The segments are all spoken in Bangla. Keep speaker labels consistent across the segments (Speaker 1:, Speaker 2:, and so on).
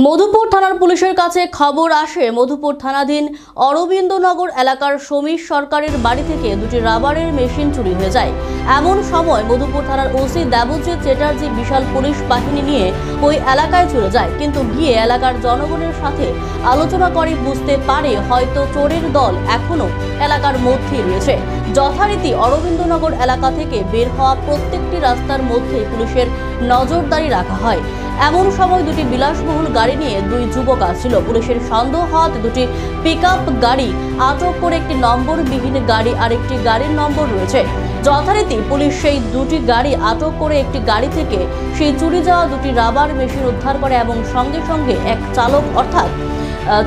Speaker 1: মধুপুর থানার পুলিশের কাছে খবর আসে মধুপুর থানাধীন অরবিন্দনগর এলাকার সমীর সরকারের বাড়ি থেকে দুটি রাবারের মেশিন চুরি হয়ে যায়। এমন সময় মধুপুর থানার ওসি দেবজিৎ চ্যাটার্জি বিশাল পুলিশ বাহিনী নিয়ে ওই এলাকায় চলে যায়, কিন্তু গিয়ে এলাকার জনগণের সাথে আলোচনা করে বুঝতে পারে হয়তো চোরের দল এখনো এলাকার মধ্যেই রয়েছে। যথারীতি অরবিন্দনগর এলাকা থেকে বের হওয়া প্রত্যেকটি রাস্তার মধ্যে পুলিশের নজরদারি রাখা হয়। এমন সময় দুটি বিলাসবহুল গাড়ি নিয়ে দুই যুবক আসছিল। পুলিশের সন্দেহ হওয়াতে দুটি পিকআপ গাড়ি আটক করে একটি নম্বরবিহীন গাড়ি আর একটি গাড়ির নম্বর রয়েছে। যথারীতি পুলিশ সেই দুটি গাড়ি আটক করে একটি গাড়ি থেকে সেই চুরি যাওয়া দুটি রাবার মেশিন উদ্ধার করে এবং সঙ্গে সঙ্গে এক চালক অর্থাৎ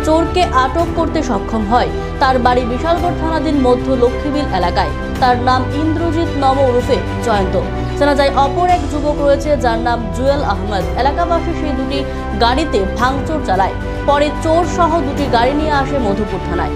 Speaker 1: চোরকে আটক করতে সক্ষম হয়। তার বাড়ি বিশালগড় থানাধীন মধ্য লক্ষ্মীবিল এলাকায়। তার নাম ইন্দ্রজিৎ নম ওরফে জয়ন্ত। জানা যায় অপর এক যুবক রয়েছে যার নাম জুয়েল আহমেদ। এলাকাবাসী সেই দুটি গাড়িতে ভাঙচুর চালায়। পরে চোর সহ দুটি গাড়ি নিয়ে আসে মধুপুর থানায়।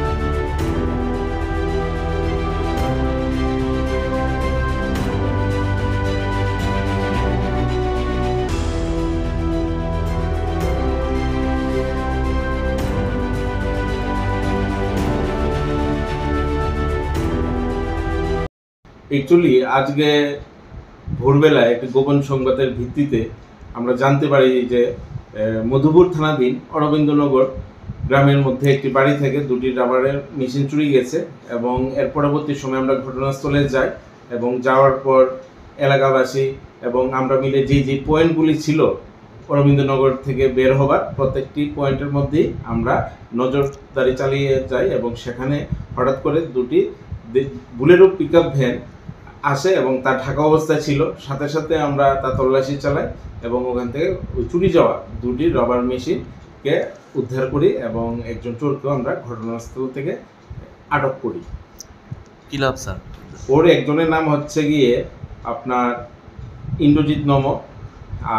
Speaker 2: একচুয়ালি আজকে ভোরবেলায় একটি গোপন সংবাদের ভিত্তিতে আমরা জানতে পারি যে মধুপুর থানাধীন অরবিন্দনগর গ্রামের মধ্যে একটি বাড়ি থেকে দুটি রাবারের মেশিন চুরি গেছে এবং এর পরবর্তী সময় আমরা ঘটনাস্থলে যাই এবং যাওয়ার পর এলাকাবাসী এবং আমরা মিলে যে পয়েন্টগুলি ছিল অরবিন্দনগর থেকে বের হবার প্রত্যেকটি পয়েন্টের মধ্যেই আমরা নজরদারি চালিয়ে যাই এবং সেখানে হঠাৎ করে দুটি বুলেরো পিকআপ ভ্যান আসে এবং তা ঢাকা অবস্থায় ছিল। সাথে সাথে আমরা তা তল্লাশি চালাই এবং ওখান থেকে ওই চুরি যাওয়া দুটি রাবার মেশিনকে উদ্ধার করি এবং একজন চোরকেও আমরা ঘটনাস্থল থেকে আটক করি।
Speaker 3: কি লাভ স্যার?
Speaker 2: ওর একজনের নাম হচ্ছে গিয়ে আপনার ইন্দ্রজিৎ নম,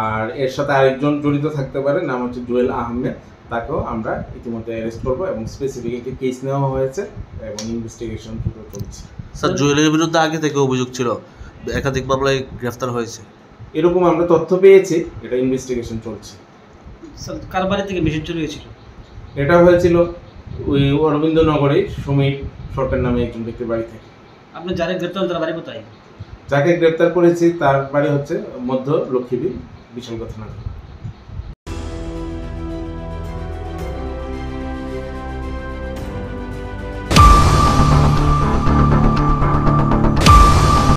Speaker 2: আর এর সাথে আরেকজন জড়িত থাকতে পারে, নাম হচ্ছে জুয়েল আহমেদ। তাকেও আমরা ইতিমধ্যে অ্যারেস্ট করবো এবং স্পেসিফিক একটি কেস নেওয়া হয়েছে এবং ইনভেস্টিগেশন চলছে।
Speaker 3: স্যার, জুয়েলের বিরুদ্ধে আগে থেকে অভিযোগ ছিল, একাধিক মামলায় গ্রেফতার হয়েছে
Speaker 2: এরকম আমরা তথ্য পেয়েছি, এটা ইনভেস্টিগেশন চলছে।
Speaker 4: স্যার, কার বাড়ি থেকে মেশিন চুরি হয়েছিল?
Speaker 2: এটা হয়েছিল ওই অরবিন্দনগরে সমীর সরকার নামে একজন ব্যক্তির বাড়ি থেকে।
Speaker 4: আপনি যারা গ্রেপ্তার তার বাড়ি কোথায়?
Speaker 2: যাকে গ্রেপ্তার করেছি তার বাড়ি হচ্ছে মধ্য লক্ষ্মীবিল বিশালগড় থানা।